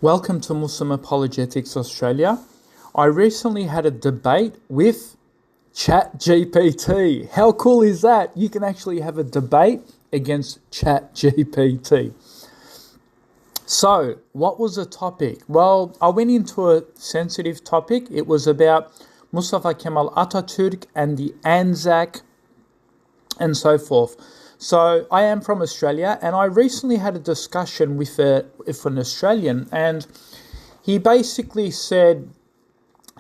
Welcome to Muslim Apologetics Australia. I recently had a debate with ChatGPT. How cool is that? You can actually have a debate against ChatGPT. So, what was the topic? Well, I went into a sensitive topic. It was about Mustafa Kemal Attaturk and the Anzac and so forth. So I am from Australia, and I recently had a discussion with an Australian, and he basically said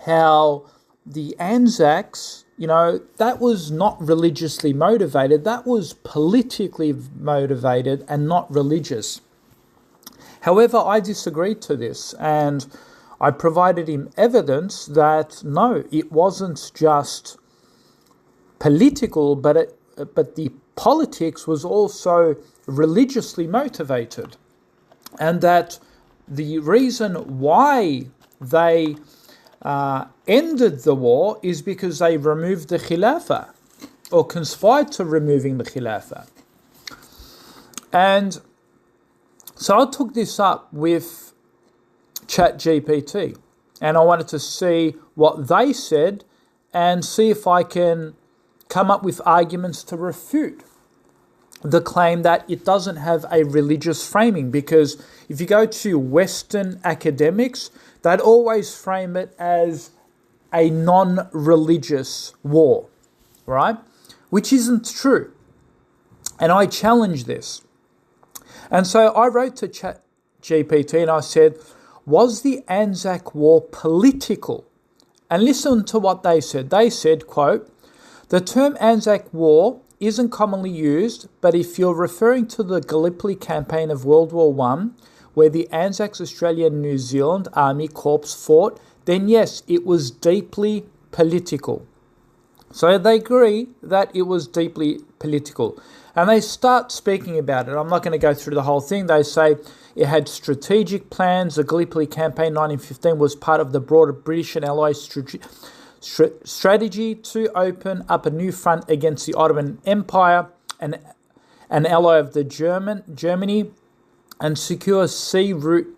how the Anzacs, that was not religiously motivated, that was politically motivated and not religious. However, I disagreed to this, and I provided him evidence that no, it wasn't just political, but the politics was also religiously motivated, and that the reason why they ended the war is because they removed the Khilafah, or conspired to removing the Khilafah. And so I took this up with ChatGPT, and I wanted to see what they said and see if I can come up with arguments to refute the claim that it doesn't have a religious framing, because if you go to Western academics, they'd always frame it as a non-religious war, right? Which isn't true. And I challenge this. And so I wrote to ChatGPT and I said, was the Anzac War political? And listen to what they said. They said, quote, "The term Anzac War isn't commonly used, but if you're referring to the Gallipoli campaign of World War I, where the Anzacs Australia and New Zealand Army Corps fought, then yes, it was deeply political." So they agree that it was deeply political. And they start speaking about it. I'm not going to go through the whole thing. They say it had strategic plans. The Gallipoli campaign 1915 was part of the broader British and Allied strategy to open up a new front against the Ottoman Empire, an ally of the Germany, and secure a sea route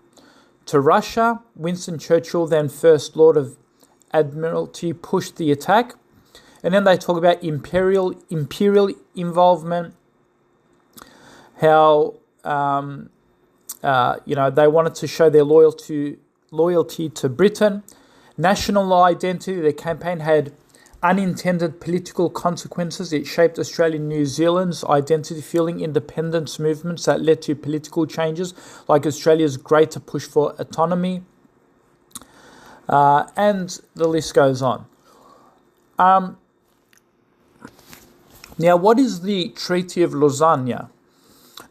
to Russia. Winston Churchill, then First Lord of Admiralty, pushed the attack. And then they talk about imperial involvement, how they wanted to show their loyalty to Britain. National identity, the campaign had unintended political consequences. It shaped Australia and New Zealand's identity, fueling independence movements that led to political changes, like Australia's greater push for autonomy. And the list goes on. Now, what is the Treaty of Lausanne?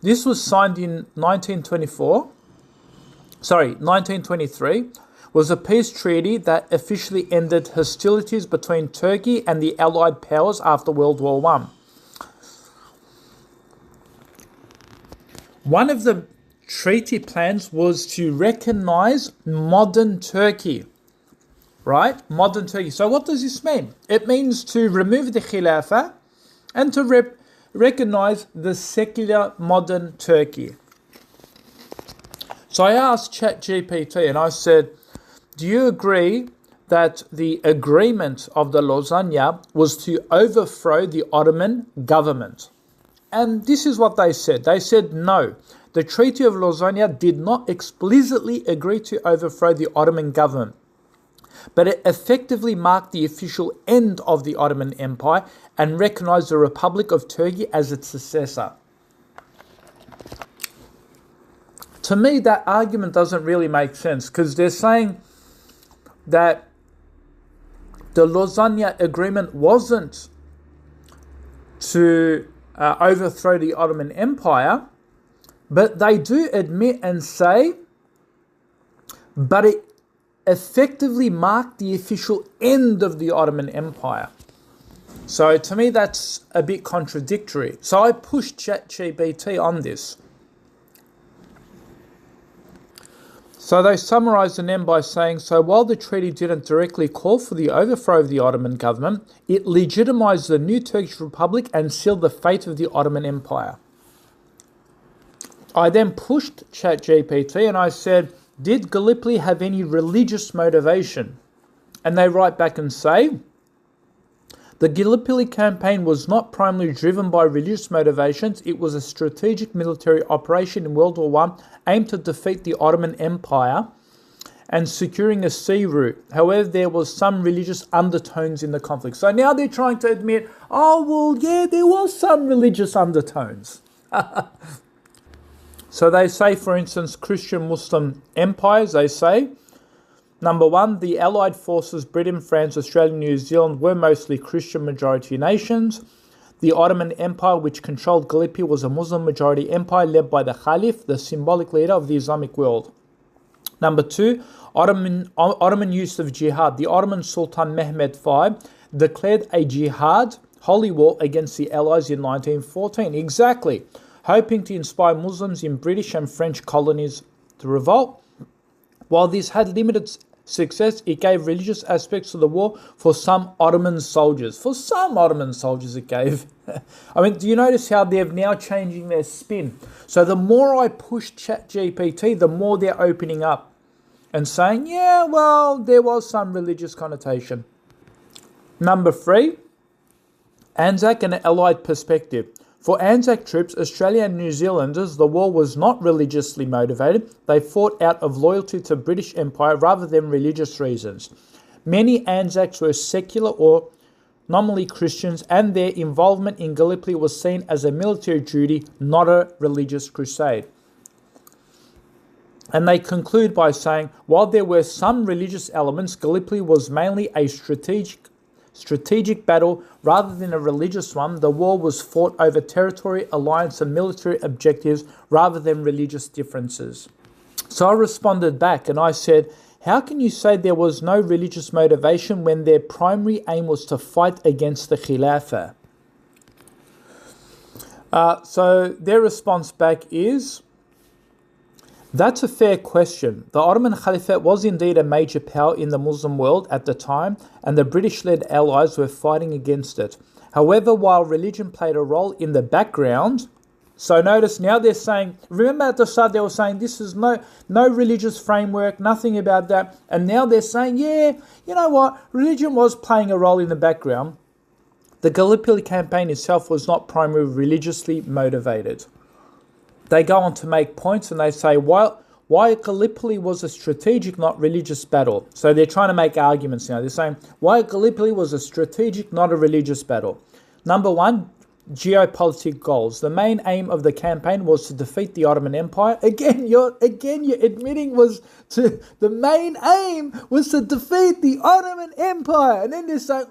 This was signed in 1923, was a peace treaty that officially ended hostilities between Turkey and the Allied powers after World War I. One of the treaty plans was to recognize modern Turkey, right? Modern Turkey. So what does this mean? It means to remove the Khilafah and to recognize the secular modern Turkey. So I asked ChatGPT and I said, do you agree that the agreement of the Lausanne was to overthrow the Ottoman government? And this is what they said. They said, no, the Treaty of Lausanne did not explicitly agree to overthrow the Ottoman government, but it effectively marked the official end of the Ottoman Empire and recognized the Republic of Turkey as its successor. To me, that argument doesn't really make sense, because they're saying that the Lausanne Agreement wasn't to overthrow the Ottoman Empire, but they do admit and say, but it effectively marked the official end of the Ottoman Empire. So to me, that's a bit contradictory. So I pushed ChatGPT on this. So they summarised the end by saying, so while the treaty didn't directly call for the overthrow of the Ottoman government, it legitimised the new Turkish Republic and sealed the fate of the Ottoman Empire. I then pushed ChatGPT and I said, did Gallipoli have any religious motivation? And they write back and say, the Gallipoli campaign was not primarily driven by religious motivations. It was a strategic military operation in World War I aimed to defeat the Ottoman Empire and securing a sea route. However, there was some religious undertones in the conflict. So now they're trying to admit, oh, well, yeah, there was some religious undertones. So they say, for instance, Christian-Muslim empires, they say, number one, the Allied forces, Britain, France, Australia, New Zealand, were mostly Christian majority nations. The Ottoman Empire, which controlled Gallipoli, was a Muslim majority empire led by the Caliph, the symbolic leader of the Islamic world. Number two, Ottoman use of jihad. The Ottoman Sultan Mehmed V declared a jihad, holy war, against the Allies in 1914. Exactly. Hoping to inspire Muslims in British and French colonies to revolt. While this had limited success, it gave religious aspects to the war for some Ottoman soldiers. For some Ottoman soldiers it gave. I mean, do you notice how they're now changing their spin? So the more I push ChatGPT, the more they're opening up and saying, yeah, well, there was some religious connotation. Number three, Anzac and an Allied perspective. For Anzac troops, Australia and New Zealanders, the war was not religiously motivated. They fought out of loyalty to British Empire rather than religious reasons. Many Anzacs were secular or nominally Christians, and their involvement in Gallipoli was seen as a military duty, not a religious crusade. And they conclude by saying, while there were some religious elements, Gallipoli was mainly a strategic battle rather than a religious one. The war was fought over territory, alliance, and military objectives rather than religious differences. So I responded back and I said, how can you say there was no religious motivation when their primary aim was to fight against the Khilafah? So their response back is, that's a fair question. The Ottoman Caliphate was indeed a major power in the Muslim world at the time, and the British-led allies were fighting against it. However, while religion played a role in the background, so notice now they're saying, remember at the start they were saying this is no religious framework, nothing about that, and now they're saying, yeah, you know what, religion was playing a role in the background. The Gallipoli campaign itself was not primarily religiously motivated. They go on to make points and they say, why Gallipoli was a strategic, not religious battle. So they're trying to make arguments now. They're saying, why Gallipoli was a strategic, not a religious battle. Number one, geopolitical goals. The main aim of the campaign was to defeat the Ottoman Empire. Again, you're admitting the main aim was to defeat the Ottoman Empire. And then they're saying,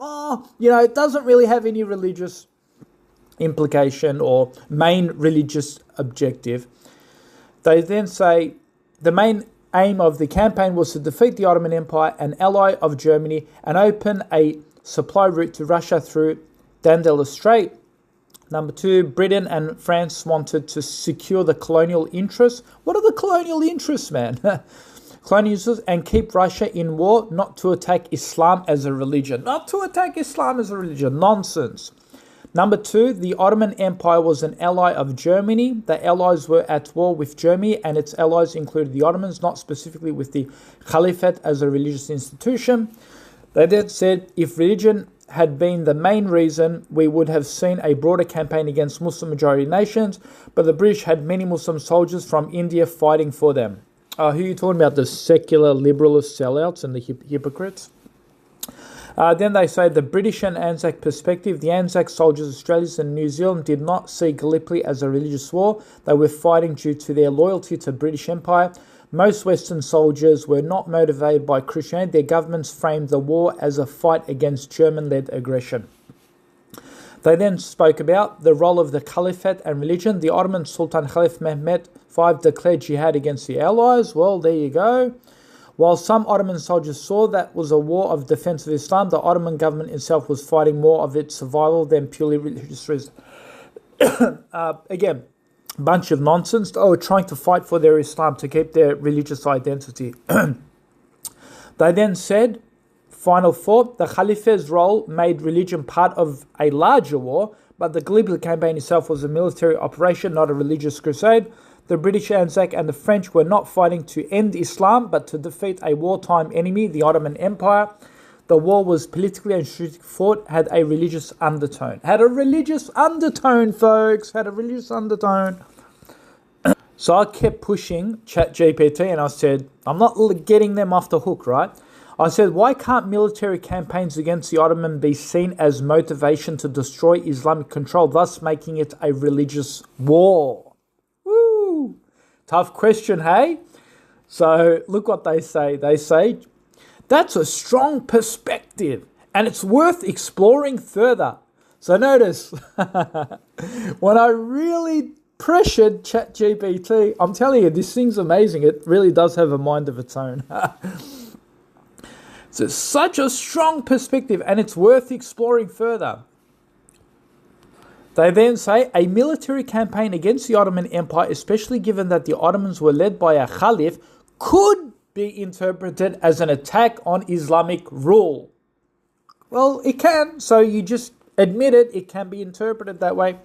it doesn't really have any religious implication or main religious objective. They then say the main aim of the campaign was to defeat the Ottoman Empire, an ally of Germany, and open a supply route to Russia through Dandela Strait. Number two, Britain and France wanted to secure the colonial interests. What are the colonial interests, man? Colonial interests, and keep Russia in war, not to attack Islam as a religion. Not to attack Islam as a religion. Nonsense. Number two, the Ottoman Empire was an ally of Germany. The allies were at war with Germany, and its allies included the Ottomans, not specifically with the Caliphate as a religious institution. They then said, if religion had been the main reason, we would have seen a broader campaign against Muslim majority nations, but the British had many Muslim soldiers from India fighting for them. Who are you talking about? The secular liberalist sellouts and the hypocrites? Then they say the British and Anzac perspective. The Anzac soldiers, Australians and New Zealand did not see Gallipoli as a religious war. They were fighting due to their loyalty to British Empire. Most Western soldiers were not motivated by Christianity. Their governments framed the war as a fight against German-led aggression. They then spoke about the role of the Caliphate and religion. The Ottoman Sultan Caliph Mehmed V declared jihad against the Allies. Well, there you go. While some Ottoman soldiers saw that was a war of defense of Islam, the Ottoman government itself was fighting more of its survival than purely religious reasons. Again, bunch of nonsense. They were trying to fight for their Islam to keep their religious identity. They then said, final thought, the Caliphate's role made religion part of a larger war, but the Gallipoli campaign itself was a military operation, not a religious crusade. the British Anzac and the French were not fighting to end Islam, but to defeat a wartime enemy, the Ottoman Empire. The war was politically and strategically fought, had a religious undertone. Had a religious undertone, folks. Had a religious undertone. So I kept pushing ChatGPT and I said, I'm not getting them off the hook, right? I said, why can't military campaigns against the Ottoman be seen as motivation to destroy Islamic control, thus making it a religious war? Woo! Tough question, hey? So look what they say. They say, that's a strong perspective and it's worth exploring further. So notice, when I really pressured ChatGPT, I'm telling you, this thing's amazing. It really does have a mind of its own. So it's such a strong perspective and it's worth exploring further. They then say, a military campaign against the Ottoman Empire, especially given that the Ottomans were led by a Caliph, could be interpreted as an attack on Islamic rule. Well, it can, so you just admit it, it can be interpreted that way.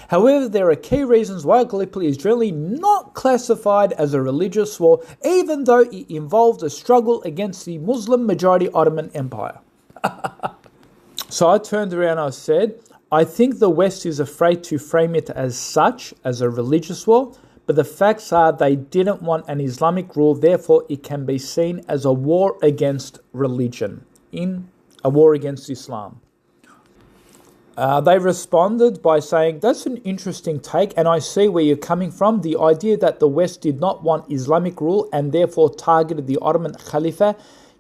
However, there are key reasons why Gallipoli is generally not classified as a religious war, even though it involved a struggle against the Muslim majority Ottoman Empire. So I turned around and I said, I think the West is afraid to frame it as such, as a religious war, but the facts are they didn't want an Islamic rule, therefore it can be seen as a war against religion, in a war against Islam. They responded by saying, that's an interesting take and I see where you're coming from. The idea that the West did not want Islamic rule and therefore targeted the Ottoman Khalifa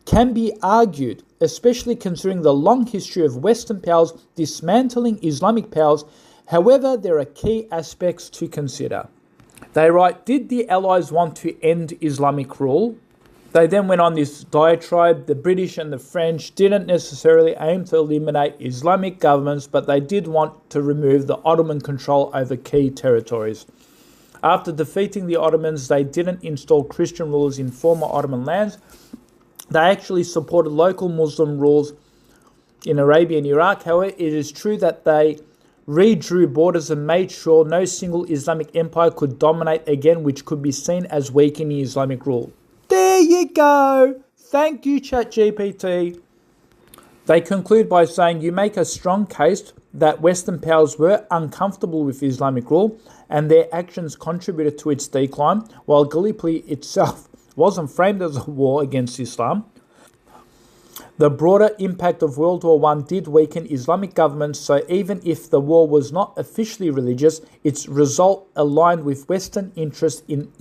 can be argued, especially considering the long history of Western powers dismantling Islamic powers. However, there are key aspects to consider. They write, did the Allies want to end Islamic rule? They then went on this diatribe. The British and the French didn't necessarily aim to eliminate Islamic governments, but they did want to remove the Ottoman control over key territories. After defeating the Ottomans, they didn't install Christian rulers in former Ottoman lands. They actually supported local Muslim rules in Arabia and Iraq. However, it is true that they redrew borders and made sure no single Islamic empire could dominate again, which could be seen as weakening Islamic rule. There you go. Thank you, ChatGPT. They conclude by saying, you make a strong case that Western powers were uncomfortable with Islamic rule and their actions contributed to its decline, while Gallipoli itself wasn't framed as a war against Islam. The broader impact of World War I did weaken Islamic governments, so even if the war was not officially religious, its result aligned with Western interests in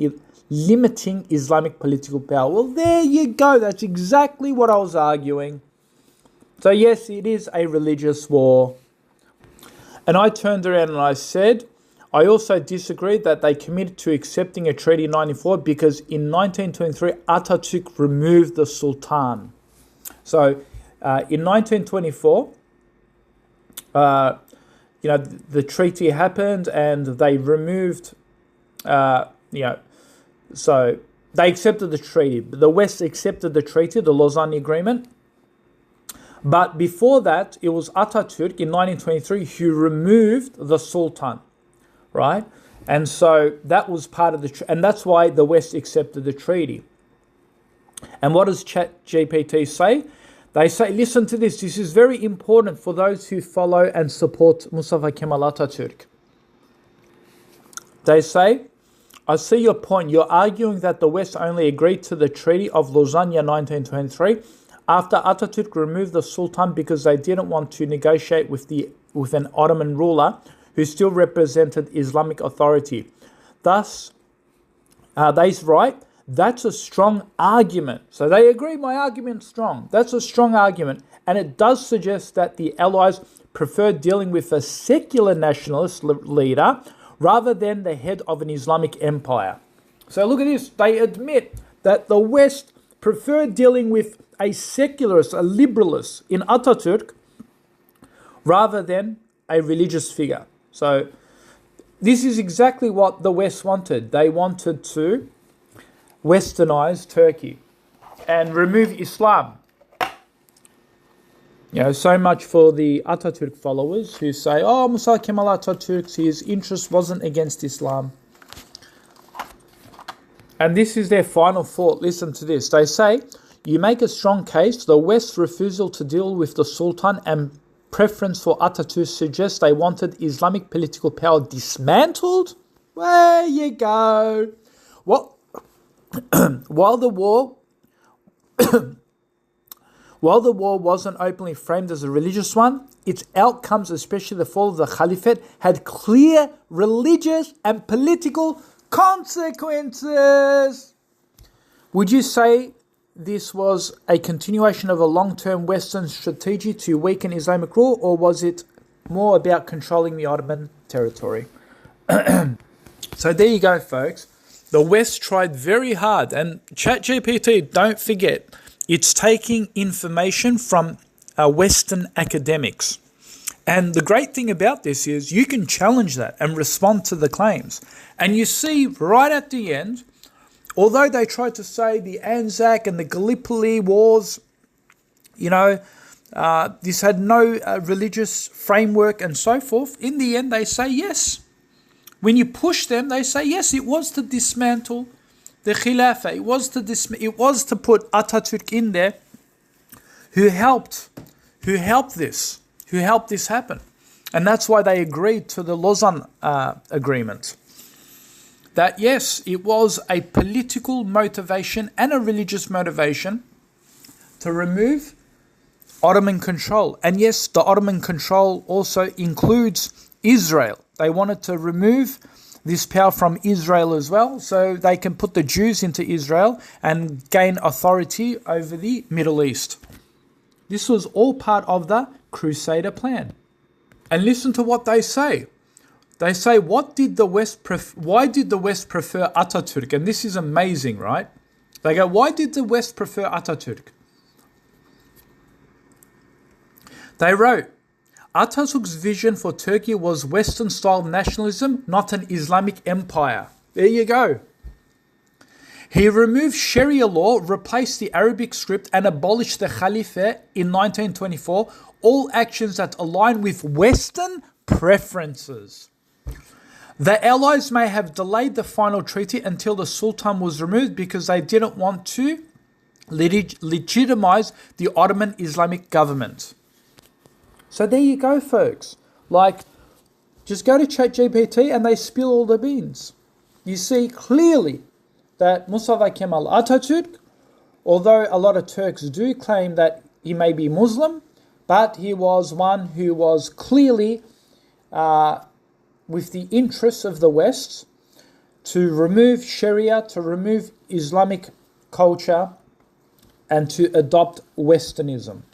limiting Islamic political power. Well, there you go. That's exactly what I was arguing. So yes, it is a religious war. And I turned around and I said, I also disagreed that they committed to accepting a treaty in 1994 because in 1923, Attaturk removed the Sultan. So in 1924, the treaty happened and they removed, so they accepted the treaty. The West accepted the treaty, the Lausanne Agreement. But before that, it was Attaturk in 1923 who removed the Sultan, right? And so that was part of the and that's why the West accepted the treaty. And what does ChatGPT say? They say, listen to this. This is very important for those who follow and support Mustafa Kemal Atatürk. They say, I see your point. You're arguing that the West only agreed to the Treaty of Lausanne in 1923 after Atatürk removed the Sultan because they didn't want to negotiate with an Ottoman ruler who still represented Islamic authority. Thus, they write, that's a strong argument. So they agree my argument's strong. That's a strong argument. And it does suggest that the Allies preferred dealing with a secular nationalist leader rather than the head of an Islamic empire. So look at this. They admit that the West preferred dealing with a secularist, a liberalist in Atatürk rather than a religious figure. So this is exactly what the West wanted. They wanted to westernize Turkey and remove Islam. So much for the Atatürk followers who say, oh, Mustafa Kemal Atatürk, his interest wasn't against Islam. And this is their final thought. Listen to this. They say, you make a strong case. The West's refusal to deal with the Sultan and preference for Attaturk suggests they wanted Islamic political power dismantled. There you go. What? While the war wasn't openly framed as a religious one, its outcomes, especially the fall of the Caliphate, had clear religious and political consequences. Would you say this was a continuation of a long-term Western strategy to weaken Islamic rule, or was it more about controlling the Ottoman territory? So there you go, folks. The West tried very hard, and ChatGPT, don't forget, it's taking information from Western academics. And the great thing about this is you can challenge that and respond to the claims. And you see right at the end, although they tried to say the Anzac and the Gallipoli wars, this had no religious framework and so forth, in the end they say yes. When you push them, they say yes, it was to dismantle the Khilafah. It was to put Attaturk in there, who helped this happen. And that's why they agreed to the Lausanne Agreement. That yes, it was a political motivation and a religious motivation to remove Ottoman control. And yes, the Ottoman control also includes Israel. They wanted to remove this power from Israel as well, so they can put the Jews into Israel and gain authority over the Middle East. This was all part of the Crusader plan. And listen to what they say. They say, why did the West prefer Attaturk? And this is amazing, right? They go, why did the West prefer Attaturk? They wrote, Atatürk's vision for Turkey was Western-style nationalism, not an Islamic empire. There you go. He removed Sharia law, replaced the Arabic script, and abolished the Caliphate in 1924, all actions that align with Western preferences. The Allies may have delayed the final treaty until the Sultan was removed because they didn't want to legitimize the Ottoman Islamic government. So there you go, folks. Just go to ChatGPT and they spill all the beans. You see clearly that Mustafa Kemal Atatürk, although a lot of Turks do claim that he may be Muslim, but he was one who was clearly with the interests of the West to remove Sharia, to remove Islamic culture, and to adopt Westernism.